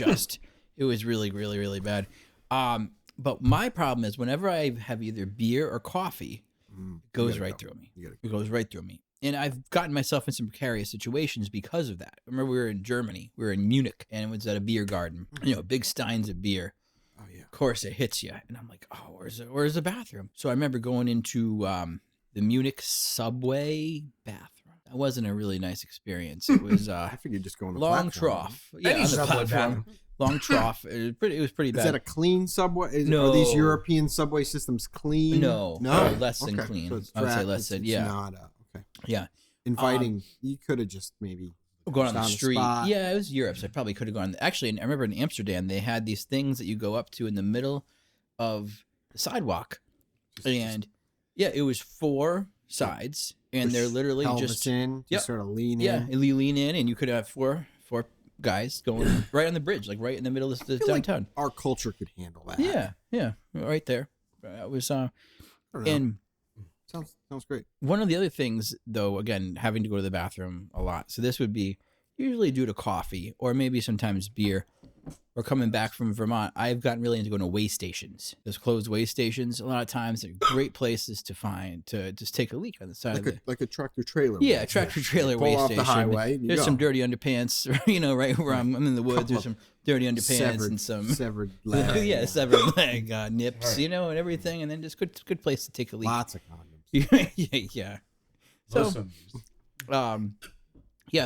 really, really, really bad. But my problem is whenever I have either beer or coffee, it goes right through me. It goes right through me. And I've gotten myself in some precarious situations because of that. I remember we were in Germany. We were in Munich, and it was at a beer garden. Big steins of beer. Oh, yeah. Of course, it hits you. And I'm like, oh, where's the bathroom? So I remember going into the Munich subway bathroom. That wasn't a really nice experience. It was I figured just going to long platform. trough. Yeah, on the platform. Long trough. It was pretty bad. Is that a clean subway? No. Are these European subway systems clean? No. Less than clean. So it's I would say less than, it's not, okay. Yeah. inviting. You could have just maybe going on the found a street. spot. Yeah, it was Europe, so I probably could have gone. Actually, I remember in Amsterdam they had these things that you go up to in the middle of the sidewalk, and it was 4 sides, and they're literally just in, sort of lean in. Yeah, you lean in, and you could have four guys going right on the bridge, like right in the middle of the downtown. Like our culture could handle that. Yeah, right there. It was and sounds great. one of the other things, though, again, having to go to the bathroom a lot. So this would be usually due to coffee or maybe sometimes beer. Or coming back from Vermont, I've gotten really into going to way stations. Those closed way stations, a lot of times, they're great places to just take a leak on the side like a tractor trailer. Yeah, tractor trailer way off station. The highway. There's some dirty underpants, right where I'm in the woods. There's some dirty underpants and some severed leg. severed leg, nips, and everything, and then just good place to take a leak. Lots of condoms. yeah. So,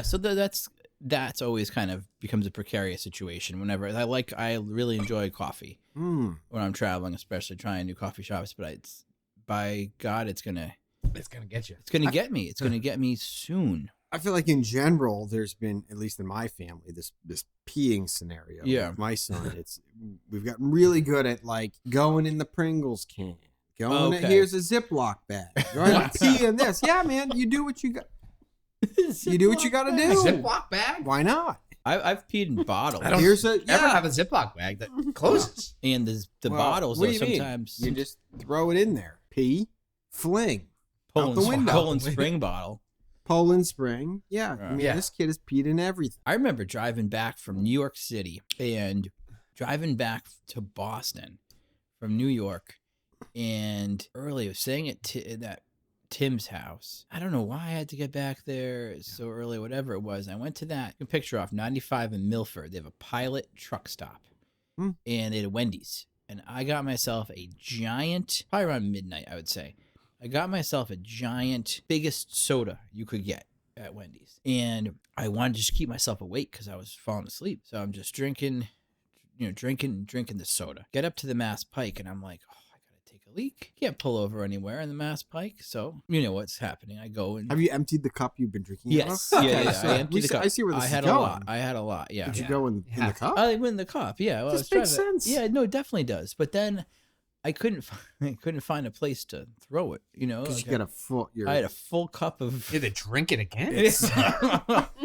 so that's always kind of becomes a precarious situation whenever I really enjoy coffee when I'm traveling, especially trying new coffee shops, but by God, it's gonna get you. It's gonna get me. It's gonna get me soon. I feel like in general, there's been, at least in my family, this peeing scenario. Yeah. With my son, we've gotten really good at like going in the Pringles can. Here's a Ziploc bag. Right? Pee in this. Yeah, man, you do what you got. You do what you got to do. A Ziploc bag? Why not? I've peed in bottles. I don't ever have a Ziploc bag that closes. And the bottles, though, sometimes you just throw it in there. Pee, fling, out the window. Poland Spring bottle. Poland Spring. Yeah. I mean, this kid has peed in everything. I remember driving back from New York City and driving back to Boston from New York, and early I was staying at that Tim's house. I don't know why I had to get back there so early, whatever it was. I went to that. You can picture off 95 in Milford. They have a Pilot truck stop, and they had a Wendy's. And I got myself a giant, probably around midnight, I would say. I got myself a giant, biggest soda you could get at Wendy's. And I wanted to just keep myself awake because I was falling asleep. So I'm just drinking the soda. Get up to the Mass Pike, and I'm like, take a leak. Can't pull over anywhere in the Mass Pike, so you know what's happening. I go and have you emptied the cup you've been drinking? Yes, out of? yeah. So I emptied the cup. I see where this is going. I had a lot. Yeah. Did you go in the cup? I went in the cup. Yeah. Well, this makes sense. Yeah, no, it definitely does. But then I couldn't find a place to throw it. Because you got a full. I had a full cup of. You had to drink it again.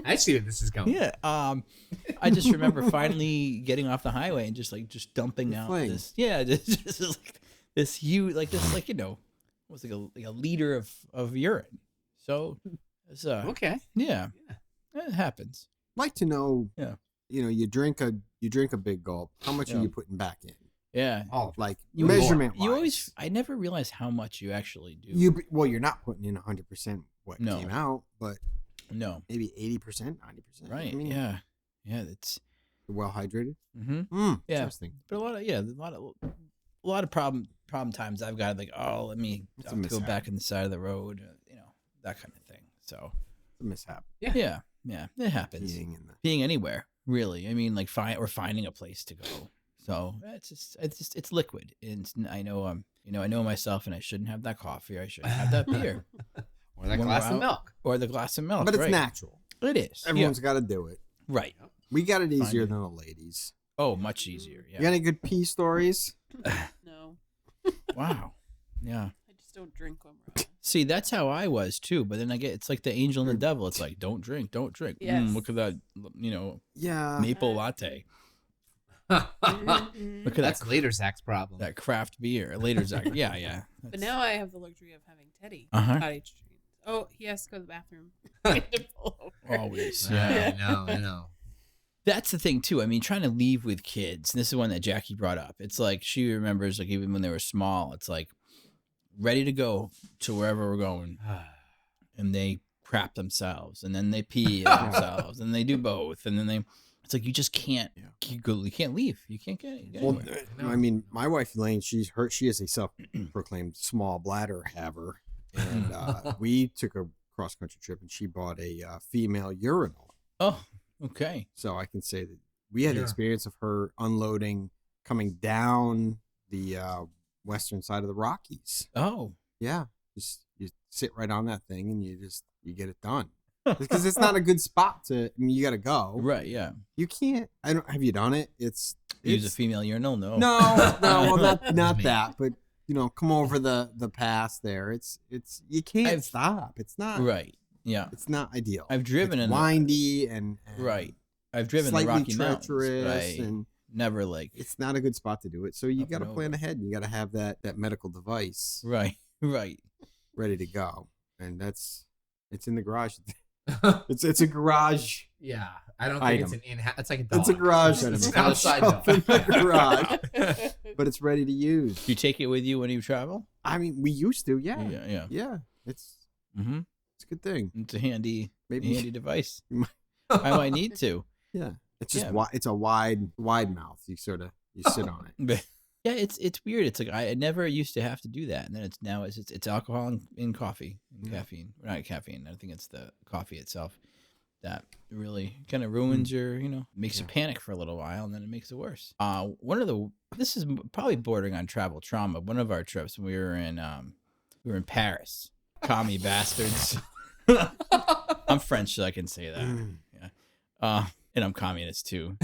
I see where this is going. Yeah. I just remember finally getting off the highway and just dumping out this. Yeah. Just like this huge, was like a liter of urine. So it's okay. Yeah. It happens. I'd like to know. Yeah. You drink a big gulp. How much are you putting back in? Yeah. Oh, like measurement wise. You always. I never realized how much you actually do. You're not putting in 100% what came out, but maybe 80%, 90%. Right. I mean, yeah. It's well hydrated. Mm-hmm. Yeah. Interesting. But a lot of problem times I've got let me go back in the side of the road, that kind of thing. So it's a mishap. Yeah. It happens. Being anywhere, really. I mean, finding a place to go. So it's liquid, and I know I know myself, and I shouldn't have that coffee. Or I shouldn't have that beer, or the glass of milk, But it's natural. It is. Everyone's got to do it. Right. We got it easier than the ladies. Oh, much easier. Yeah. You got any good pee stories? No. Wow. Yeah. I just don't drink when we're on. See, that's how I was too. But then it's like the angel and the devil. It's like, don't drink. Yes. Look at that, maple latte. Look at that's later Zach's problem. That craft beer. Later Zach. Yeah. But now I have the luxury of having Teddy. Cottage treats. Oh, he has to go to the bathroom. Always. Yeah. I know. That's the thing too. I mean, trying to leave with kids. And this is one that Jackie brought up. It's like she remembers, even when they were small. It's like ready to go to wherever we're going, and they crap themselves, and then they pee themselves, and they do both, and then it's like you just can't. You can't leave. You can't get anywhere. I mean, my wife Elaine, she is a self-proclaimed small bladder haver, and we took a cross-country trip, and she bought a female urinal. Oh. Okay. So I can say that we had the experience of her unloading coming down the western side of the Rockies. Oh. Yeah. Just sit right on that thing and you get it done. Because it's not a good spot you got to go. Right, yeah. You can't. Have you done it? It's Use a female urinal? No. No, well, not that, but come over the pass there. It's you can't stop. It's not right. Yeah, it's not ideal. I've driven it's windy and right. I've driven the Rocky Mountains, right? And never it's not a good spot to do it. So you got to plan ahead. You got to have that medical device, right, ready to go, and it's in the garage. It's a garage. Yeah, I don't think it's an in-house. It's like a dog. It's a garage. It's an outside dog. In the garage, but it's ready to use. Do you take it with you when you travel? I mean, we used to. Yeah. It's it's a good thing. It's a handy device. I might need to. Yeah, it's just it's a wide mouth. You sit on it. Yeah, it's weird. It's like I never used to have to do that, and then it's alcohol in coffee and caffeine. Not caffeine. I think it's the coffee itself that really kind of ruins your, makes you panic for a little while, and then it makes it worse. This is probably bordering on travel trauma. One of our trips, we were in Paris. Commie bastards. I'm French, so I can say that. Yeah, and I'm communist too.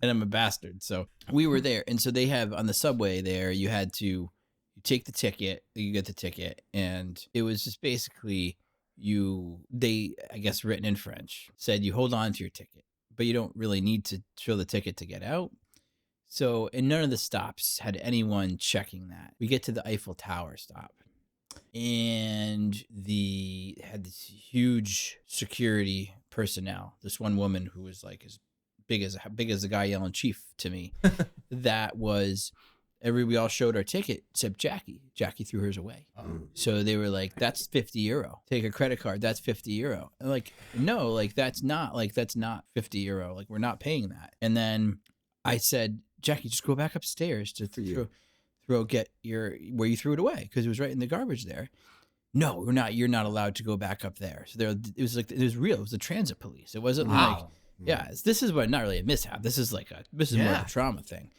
And I'm a bastard. So we were there. And so they have on the subway there, you take the ticket, you get the ticket. And it was just basically they, I guess, written in French, said you hold on to your ticket, but you don't really need to show the ticket to get out. So, and none of the stops had anyone checking that. We get to the Eiffel Tower stop. And had this huge security personnel. This one woman who was like as big as the guy yelling chief to me. That was we all showed our ticket except Jackie. Jackie threw hers away. So they were like, that's 50 euro. Take a credit card. That's 50 euro. And like, no, that's not 50 euro. Like, we're not paying that. And then I said, Jackie, just go back upstairs to get where you threw it away, because it was right in the garbage there. No, we're not. You're not allowed to go back up there. So it was real. It was the transit police. It wasn't this is not really a mishap. This is more of a trauma thing.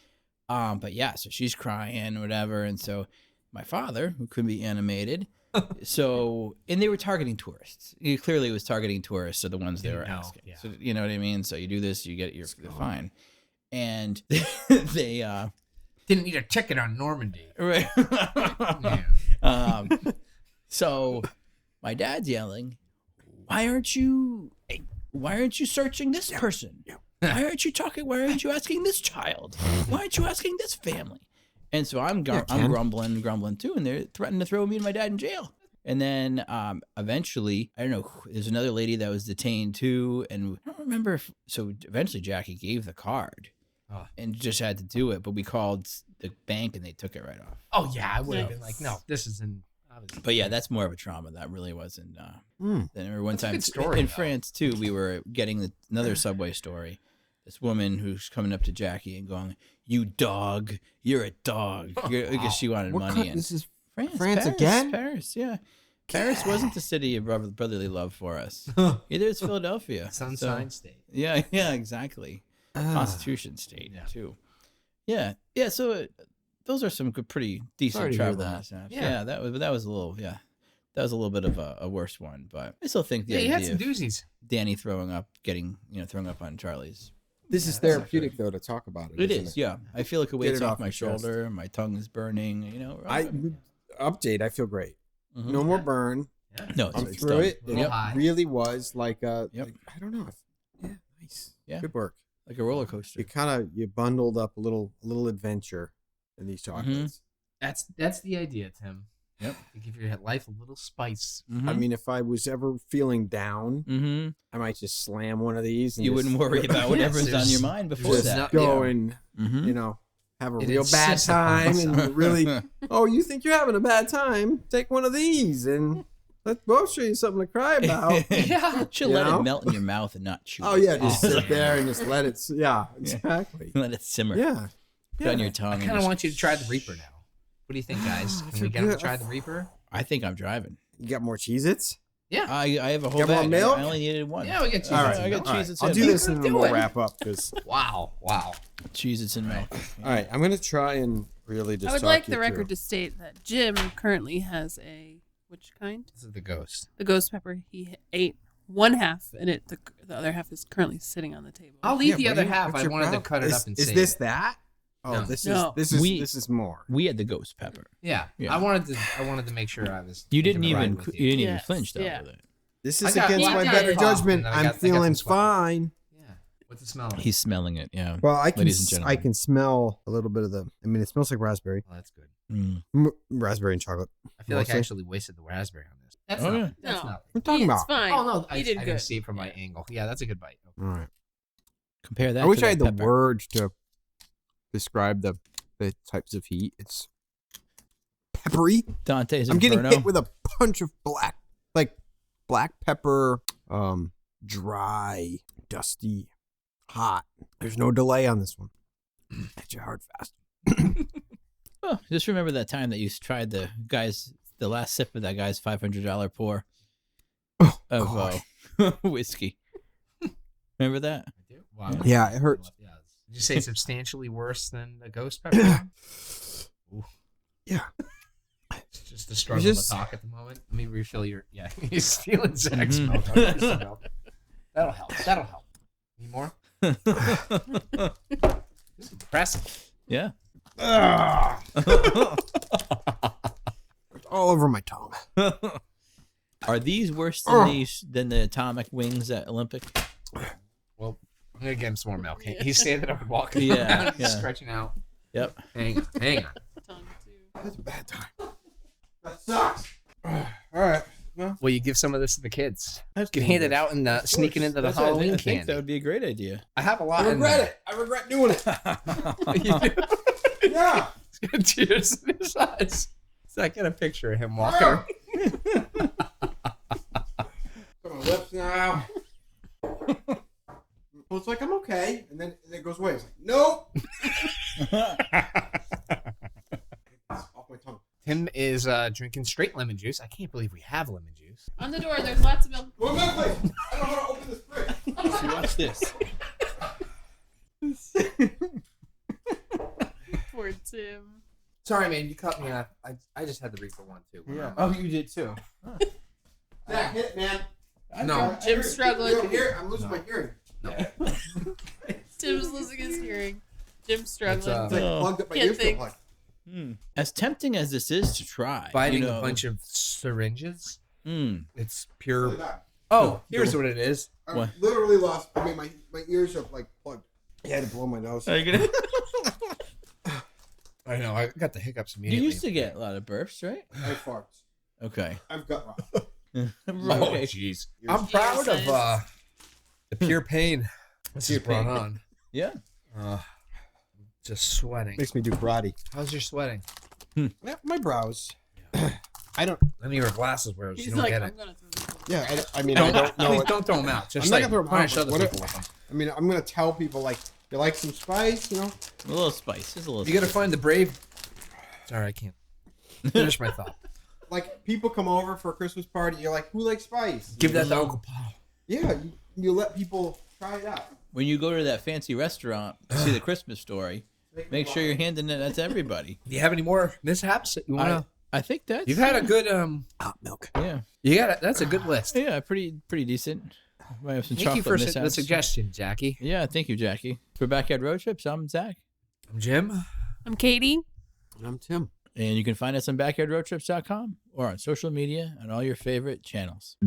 But yeah, so she's crying or whatever, and so my father, who could be animated, and they were targeting tourists. He clearly was targeting tourists, so the ones they were asking. Yeah. So you know what I mean. So you do this, you get your fine, and they didn't need a ticket on Normandy, right? So my dad's yelling, why aren't you searching this person? Why aren't you asking this child? Why aren't you asking this family? And so I'm grumbling too, and they're threatening to throw me and my dad in jail. And then eventually, I don't know, there's another lady that was detained too, and I don't remember so eventually Jackie gave the card and just had to do it, but we called the bank and they took it right off. Oh yeah, I would have been like, no, this isn't. But yeah, that's more of a trauma. That really wasn't. Then I remember one time story, in France too, we were getting another subway story. This woman who's coming up to Jackie and going, "You dog, you're a dog," because she wanted money. This is France Paris, again? Paris, yeah. Paris wasn't the city of brotherly love for us. Either it's Philadelphia, Sunshine State. Yeah, exactly. Constitution State too. Yeah. So those are some good, pretty decent travel mishaps. Yeah, that was a little. Yeah, that was a little bit of a worse one, but I still think the idea you had some doozies. Danny throwing up on Charlie's. This is therapeutic though to talk about it. It is, yeah. I feel like it weights off my shoulder. My tongue is burning. Update. I feel great. Mm-hmm. No more burn. Yeah. No, I'm through it. It really was like I don't know. Nice. Yeah. Good work. Like a roller coaster. You bundled up a little adventure in these chocolates. That's the idea, Tim. Yep. To give your life a little spice. Mm-hmm. I mean, if I was ever feeling down, I might just slam one of these. And you wouldn't worry about whatever's on your mind before that. Go and have a real bad time and really. Oh, you think you're having a bad time? Take one of these and let's both show you something to cry about. Yeah, should let it melt in your mouth and not chew. Oh yeah, just sit there and just let it. Yeah, exactly. Let it simmer. Yeah, put on your tongue. I kind of want you to try the Reaper now. What do you think, guys? Can we get him to try the Reaper? I think I'm driving. You got more Cheez-Its? Yeah. I have a whole bag. Milk? I only needed one. Yeah, we get Cheez-Its. All right, I got Cheez-Its. I'll do this and then we'll wrap up. Because Wow. Cheez-Its and milk. All right, I'm going to try and really just I would like the record to state that Jim currently has a Which kind? This is the ghost. The ghost pepper. He ate one half, and the other half is currently sitting on the table. I'll eat the other half. I wanted to cut it up and save Is this it. that? Oh, No. this is more. We had the ghost pepper. Yeah. Yeah. I wanted to make sure I was. You didn't taking a even ride with you didn't even Yes, flinch though yeah. with it. This I is got- against I my got better it. judgment. And I got I'm some feeling sweat. fine. Yeah. What's the smell? He's smelling it. Yeah. Well, I Ladies and gentlemen. can smell a little bit of the. I mean, it smells like raspberry, Oh, that's good. raspberry and chocolate. I feel like I Mostly. actually wasted the raspberry on this. That's Oh, not. yeah. That's No. not. We're talking It's about. fine. Oh no, I He did didn't good. see it from my angle. Yeah, that's a good bite. All right. Compare that. I wish to I had that the pepper. words to describe the types of heat. It's peppery. Dante's I'm getting Inferno. hit with a punch of black pepper, dry, dusty, hot. There's no delay on this one. Hit you hard fast. Oh, just remember that time that you tried the last sip of that guy's $500 pour Oh, of gosh. whiskey. Remember that? I do. Wow. Yeah, it hurts. Yeah. Did you say substantially worse than the ghost pepper? Ooh. Yeah. It's just a struggle Just- to talk at the moment. Let me refill your. Yeah, he's stealing Zack's milk. I'll give you some milk. That'll help. Need more? This is impressive. Yeah. It's all over my tongue. Are these worse than the atomic wings at Olympic? Well, I'm gonna get him some more milk. He's standing up and walking Yeah, around, yeah. stretching out. Yep. Hang on. Tongue, too. That's a bad time. That sucks. All right. Well, Well, you give some of this to the kids. that's You can hand it out and sneaking into the That's what I think. Halloween I think candy. that would be a great idea. I have a lot. I in there. regret it. I regret doing it. You do? Yeah. He's got tears in his eyes. So I get a picture of him walking around. Got my lips now. Well, it's like I'm okay, and then it goes away. It's like nope. It's off my tongue. Tim is drinking straight lemon juice. I can't believe we have lemon juice. On the door, there's lots of milk. Go back, please. I don't know how to open this fridge. See, watch this. Poor Tim. Sorry, man. You cut me off. I just had to refill one, too. Oh, you did too. Zach, hit it, man. No. Jim's struggling. You don't hear it? I'm losing my hearing. Tim's losing his hearing. Jim's struggling. It's, It's like Oh. plugged up my Can't ears. think. Like, As tempting as this is to try, Biting you know, a bunch of syringes. Mm. It's really pure. bad. Oh, here's what it is. I What? literally lost. I mean, my ears are like plugged. I had to blow my nose. Are you gonna? I know. I got the hiccups You immediately. used to get a lot of burps, right? I have farts. Okay. I've got rot. Oh, Okay. jeez. Yours- I'm proud of Yours the pure pain this Pure is brought pain. on. Yeah. Just sweating. Makes me do karate. How's your sweating? Yeah, my brows. I don't. Let me wear glasses where you He's don't like, get I'm it. gonna throw this away. Yeah, I mean, I don't know. Please What, don't throw them out. Just I'm not like gonna throw 'em out, punish but other what people with them. I mean, I'm gonna tell people like, you like some spice, you know? A little spice. Just a little. You gotta find the brave. Sorry, I can't finish my thought. Like people come over for a Christmas party, you're like, who likes spice? Give that to Uncle Paul. Yeah, you let people try it out. When you go to that fancy restaurant to see the Christmas story, make sure you're handing it to everybody. Do you have any more mishaps that you wanna? I think that's. You've had a good Hot milk. Yeah. You got it. That's a good list. Yeah. Pretty decent. Might have some Thank you chocolate for the mishaps. suggestion, Jackie. Yeah. Thank you, Jackie. For Backyard Road Trips, I'm Zach. I'm Jim. I'm Katie. And I'm Tim. And you can find us on backyardroadtrips.com or on social media and all your favorite channels.